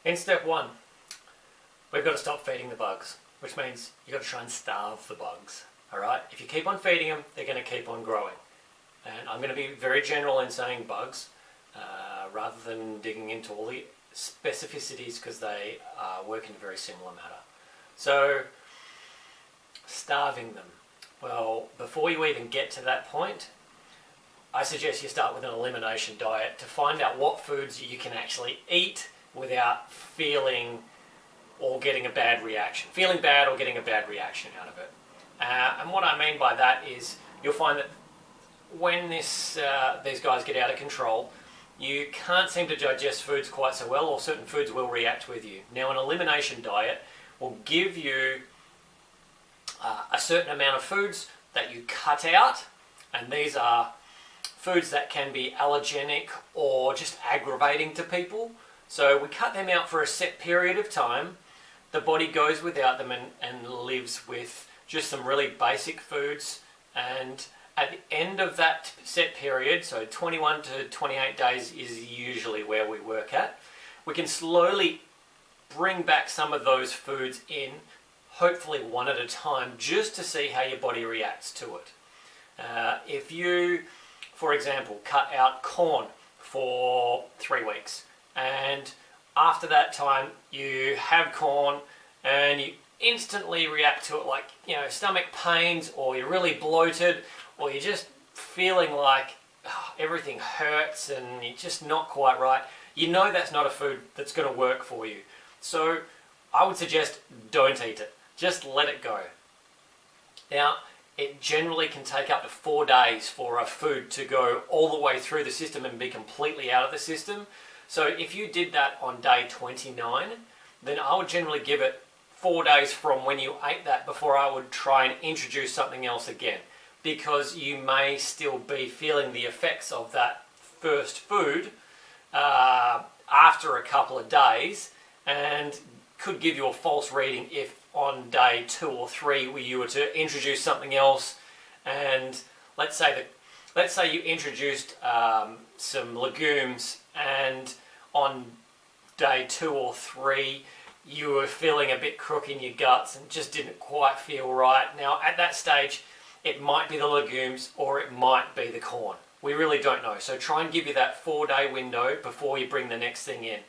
In step one, we've got to stop feeding the bugs, which means you've got to try and starve the bugs. Alright? If you keep on feeding them, they're going to keep on growing. And I'm going to be very general in saying bugs, rather than digging into all the specificities, because they work in a very similar manner. So, starving them. Well, before you even get to that point, I suggest you start with an elimination diet to find out what foods you can actually eat without feeling or getting a bad reaction. Feeling bad or getting a bad reaction out of it. And what I mean by that is you'll find that when these guys get out of control, you can't seem to digest foods quite so well, or certain foods will react with you. Now, an elimination diet will give you a certain amount of foods that you cut out, and these are foods that can be allergenic or just aggravating to people. So we cut them out for a set period of time. The body goes without them and lives with just some really basic foods, and at the end of that set period, so 21 to 28 days is usually where we work at, we can slowly bring back some of those foods in, hopefully one at a time, just to see how your body reacts to it. If you, for example, cut out corn for 3 weeks, and after that time you have corn and you instantly react to it, like, you know, stomach pains, or you're really bloated, or you're just feeling like everything hurts and you're just not quite right, you know that's not a food that's going to work for you. So I would suggest don't eat it. Just let it go. Now, it generally can take up to 4 days for a food to go all the way through the system and be completely out of the system. So if you did that on day 29, then I would generally give it 4 days from when you ate that before I would try and introduce something else again, because you may still be feeling the effects of that first food after a couple of days, and could give you a false reading if on day 2 or 3 you were to introduce something else, and let's say you introduced some legumes, and on day 2 or 3 you were feeling a bit crook in your guts and just didn't quite feel right. Now at that stage it might be the legumes or it might be the corn. We really don't know. So try and give you that 4-day window before you bring the next thing in.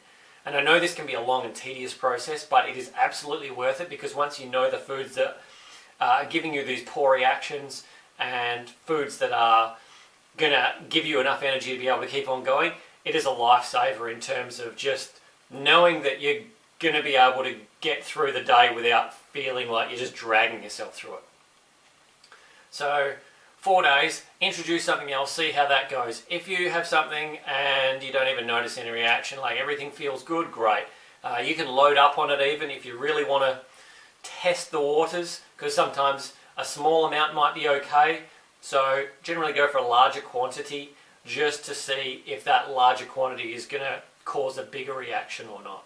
And I know this can be a long and tedious process, but it is absolutely worth it, because once you know the foods that are giving you these poor reactions and foods that are going to give you enough energy to be able to keep on going, it is a lifesaver in terms of just knowing that you're going to be able to get through the day without feeling like you're just dragging yourself through it. So 4 days, introduce something else, see how that goes. If you have something and you don't even notice any reaction, like everything feels good, great. You can load up on it even if you really want to test the waters, because sometimes a small amount might be okay. So generally go for a larger quantity just to see if that larger quantity is going to cause a bigger reaction or not.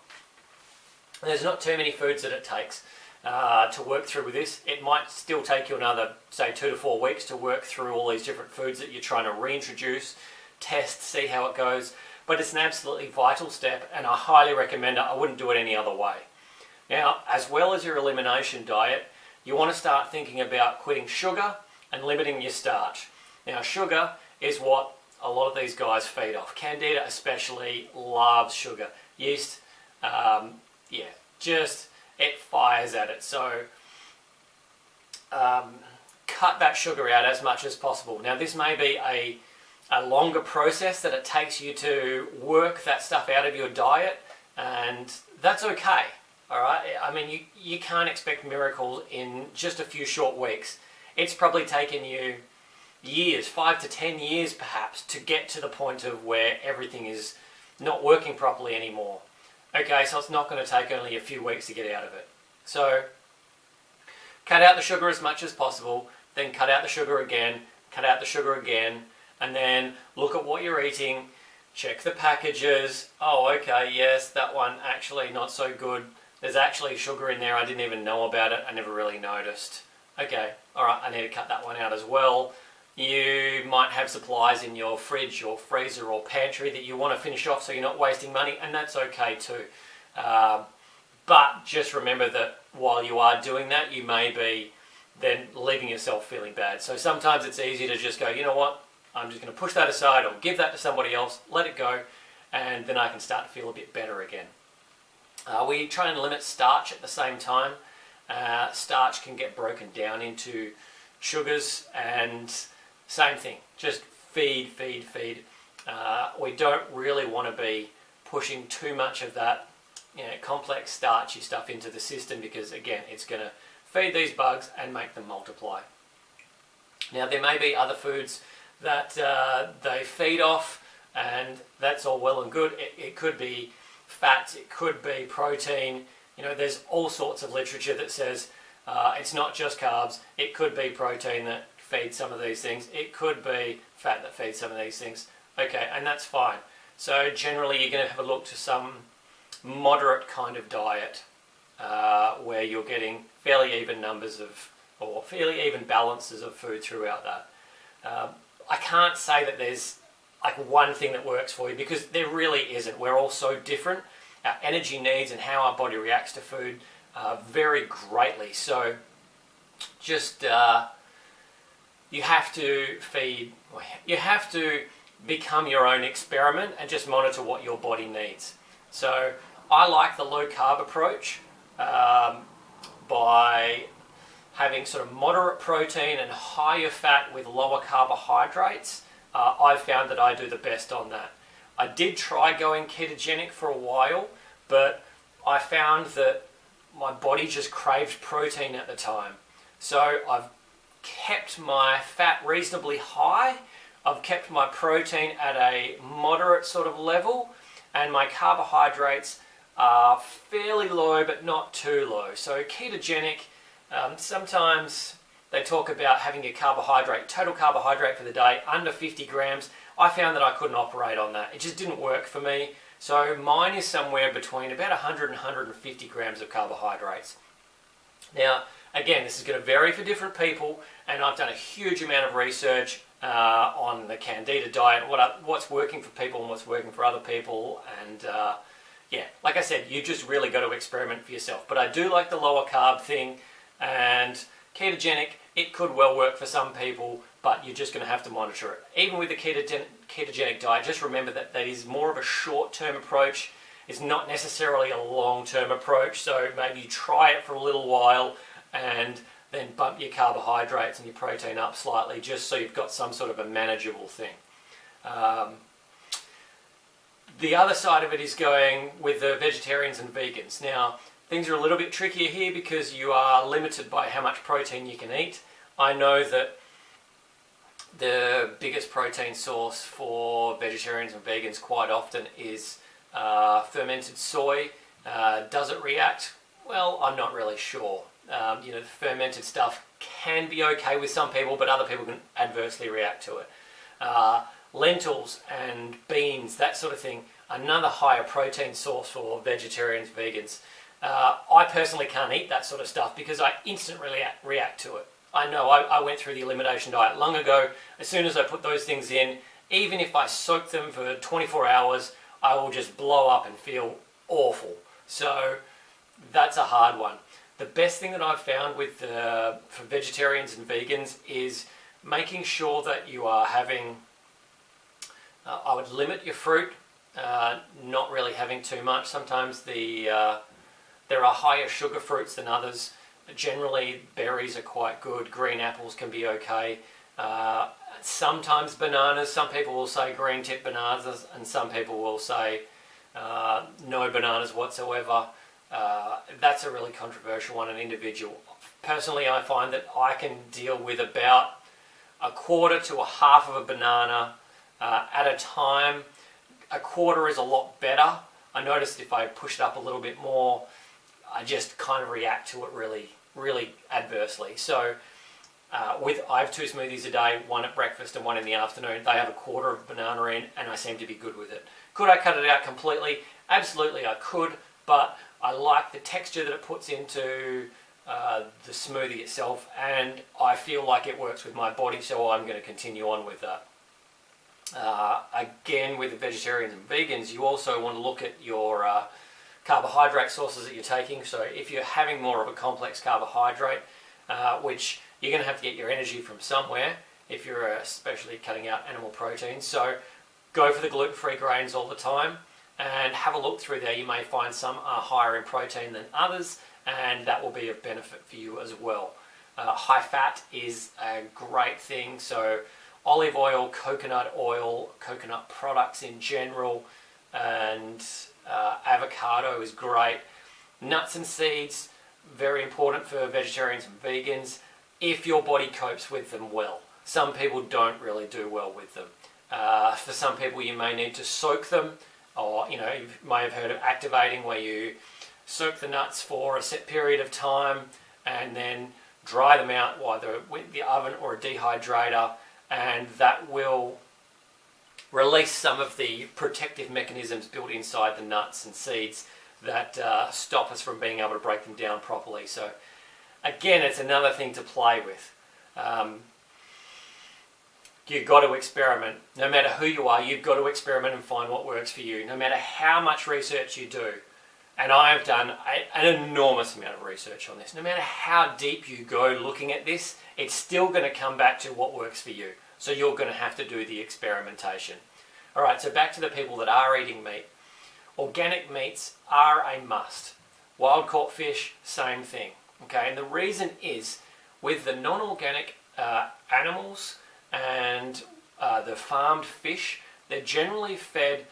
There's not too many foods that it takes to work through with this. It might still take you another, say, 2 to 4 weeks to work through all these different foods that you're trying to reintroduce, test, see how it goes. But it's an absolutely vital step, and I highly recommend it. I wouldn't do it any other way. Now, as well as your elimination diet, you want to start thinking about quitting sugar and limiting your starch. Now, sugar is what a lot of these guys feed off. Candida especially loves sugar. Yeast, it fires at it. So cut that sugar out as much as possible. Now, this may be a longer process that it takes you to work that stuff out of your diet, and that's okay. All right. I mean, you can't expect miracles in just a few short weeks. It's probably taken you years, 5 to 10 years perhaps, to get to the point of where everything is not working properly anymore. Okay, so it's not going to take only a few weeks to get out of it. So cut out the sugar as much as possible, then cut out the sugar again, cut out the sugar again, and then look at what you're eating, check the packages. Oh, okay, yes, that one actually not so good. There's actually sugar in there, I didn't even know about it, I never really noticed. Okay, alright, I need to cut that one out as well. You might have supplies in your fridge or freezer or pantry that you want to finish off so you're not wasting money, and that's okay too. But just remember that while you are doing that, you may be then leaving yourself feeling bad. So sometimes it's easy to just go, you know what, I'm just going to push that aside or give that to somebody else, let it go, and then I can start to feel a bit better again. We try and limit starch at the same time. Starch can get broken down into sugars, and same thing, just feed. We don't really want to be pushing too much of that complex starchy stuff into the system, because again, it's going to feed these bugs and make them multiply. Now, there may be other foods that they feed off, and that's all well and good. It could be fats, it could be protein. There's all sorts of literature that says it's not just carbs. It could be protein that feeds some of these things. It could be fat that feeds some of these things. Okay, and that's fine. So generally you're going to have a look to some moderate kind of diet where you're getting fairly even numbers of, or fairly even balances of food throughout that. I can't say that there's like one thing that works for you, because there really isn't. We're all so different. Our energy needs and how our body reacts to food vary greatly. So just you have to become your own experiment and just monitor what your body needs. So I like the low carb approach by having sort of moderate protein and higher fat with lower carbohydrates. I've found that I do the best on that. I did try going ketogenic for a while, but I found that my body just craved protein at the time. So I've kept my fat reasonably high, I've kept my protein at a moderate sort of level, and my carbohydrates are fairly low but not too low. So ketogenic, sometimes they talk about having your total carbohydrate for the day under 50 grams. I found that I couldn't operate on that. It just didn't work for me. So mine is somewhere between about 100 and 150 grams of carbohydrates. Now, again, this is going to vary for different people, and I've done a huge amount of research on the Candida diet, what's working for people and what's working for other people, and yeah, like I said, you just really got to experiment for yourself. But I do like the lower carb thing, and ketogenic, it could well work for some people, but you're just going to have to monitor it. Even with the ketogenic diet, just remember that that is more of a short-term approach. It's not necessarily a long-term approach, so maybe you try it for a little while and then bump your carbohydrates and your protein up slightly, just so you've got some sort of a manageable thing. The other side of it is going with the vegetarians and vegans. Now, things are a little bit trickier here because you are limited by how much protein you can eat. I know that the biggest protein source for vegetarians and vegans quite often is fermented soy. Does it react? Well, I'm not really sure. The fermented stuff can be okay with some people, but other people can adversely react to it. Lentils and beans, that sort of thing, another higher protein source for vegetarians, vegans. I personally can't eat that sort of stuff because I instantly react to it. I know I went through the elimination diet long ago. As soon as I put those things in, even if I soak them for 24 hours, I will just blow up and feel awful. So that's a hard one. The best thing that I've found with for vegetarians and vegans is making sure that you are having, I would limit your fruit, not really having too much. Sometimes there are higher sugar fruits than others. Generally, berries are quite good. Green apples can be okay. Sometimes bananas. Some people will say green tip bananas, and some people will say no bananas whatsoever. That's a really controversial one, an individual. Personally, I find that I can deal with about a quarter to a half of a banana at a time. A quarter is a lot better. I noticed if I push it up a little bit more, I just kind of react to it really adversely. So I have 2 smoothies a day, one at breakfast and one in the afternoon. They have a quarter of banana in, and I seem to be good with it. Could I cut it out completely? Absolutely I could, but I like the texture that it puts into the smoothie itself, and I feel like it works with my body, so I'm going to continue on with that. Again, with the vegetarians and vegans, you also want to look at your carbohydrate sources that you're taking. So if you're having more of a complex carbohydrate, which you're going to have to get your energy from somewhere if you're especially cutting out animal proteins. So go for the gluten-free grains all the time and have a look through there. You may find some are higher in protein than others, and that will be of benefit for you as well. High fat is a great thing. So olive oil, coconut products in general, and avocado is great. Nuts and seeds, very important for vegetarians and vegans if your body copes with them well. Some people don't really do well with them. For some people you may need to soak them, or you may have heard of activating, where you soak the nuts for a set period of time and then dry them out either with the oven or a dehydrator, and that will release some of the protective mechanisms built inside the nuts and seeds that stop us from being able to break them down properly. So again, it's another thing to play with. You've got to experiment. No matter who you are, you've got to experiment and find what works for you, no matter how much research you do. And I have done an enormous amount of research on this. No matter how deep you go looking at this, it's still going to come back to what works for you. So you're going to have to do the experimentation. All right, so back to the people that are eating meat. Organic meats are a must. Wild caught fish, same thing. Okay, and the reason is with the non-organic animals and the farmed fish, they're generally fed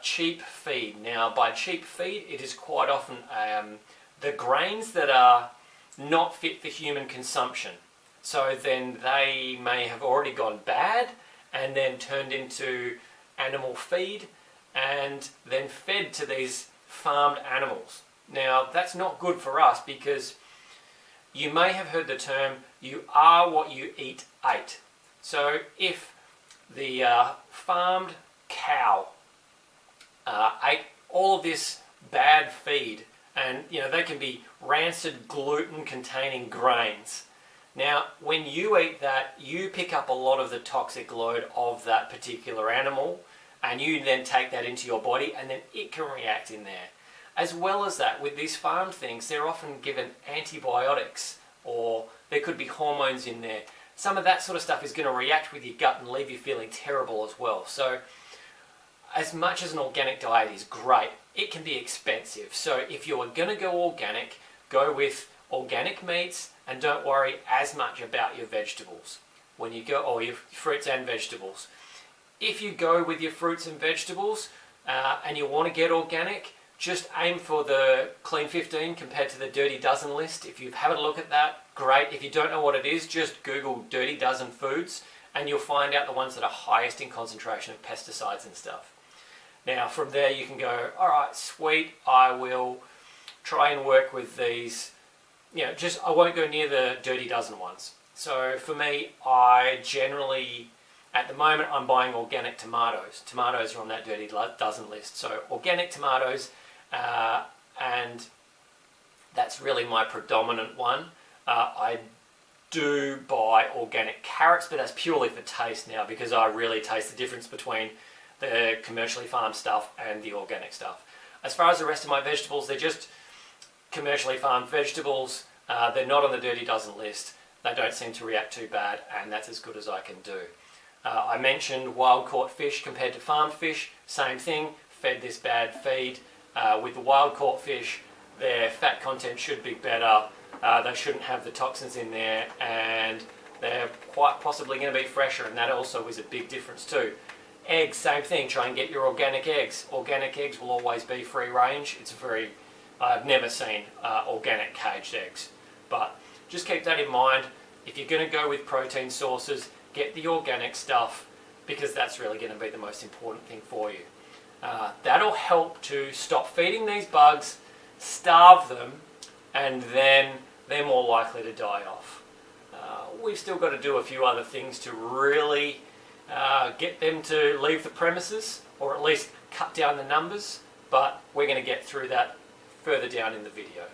cheap feed. Now, by cheap feed, it is quite often the grains that are not fit for human consumption. So then they may have already gone bad and then turned into animal feed and then fed to these farmed animals. Now, that's not good for us, because you may have heard the term, you are what you eat ate. So if the farmed cow ate all of this bad feed, and they can be rancid gluten-containing grains. Now, when you eat that, you pick up a lot of the toxic load of that particular animal, and you then take that into your body, and then it can react in there. As well as that, with these farmed things, they're often given antibiotics, or there could be hormones in there. Some of that sort of stuff is going to react with your gut and leave you feeling terrible as well. So as much as an organic diet is great, it can be expensive. So if you're going to go organic, go with organic meats and don't worry as much about your vegetables when you go, or your fruits and vegetables. If you go with your fruits and vegetables and you want to get organic, just aim for the Clean 15 compared to the Dirty Dozen list. If you've had a look at that, great. If you don't know what it is, just Google Dirty Dozen foods and you'll find out the ones that are highest in concentration of pesticides and stuff. Now from there you can go, alright, sweet, I will try and work with these, I won't go near the Dirty Dozen ones. So for me, I generally, at the moment, I'm buying organic tomatoes. Tomatoes are on that Dirty Dozen list. So organic tomatoes, and that's really my predominant one. I do buy organic carrots, but that's purely for taste now, because I really taste the difference between the commercially farmed stuff and the organic stuff. As far as the rest of my vegetables, they're just commercially farmed vegetables. They're not on the Dirty Dozen list. They don't seem to react too bad, and that's as good as I can do. I mentioned wild caught fish compared to farmed fish. Same thing, fed this bad feed. With the wild caught fish, their fat content should be better. They shouldn't have the toxins in there, and they're quite possibly going to be fresher, and that also is a big difference too. Eggs, same thing, try and get your organic eggs. Organic eggs will always be free range. I've never seen organic caged eggs. But just keep that in mind. If you're going to go with protein sources, get the organic stuff, because that's really going to be the most important thing for you. That'll help to stop feeding these bugs, starve them, and then they're more likely to die off. We've still got to do a few other things to really get them to leave the premises, or at least cut down the numbers, but we're going to get through that further down in the video.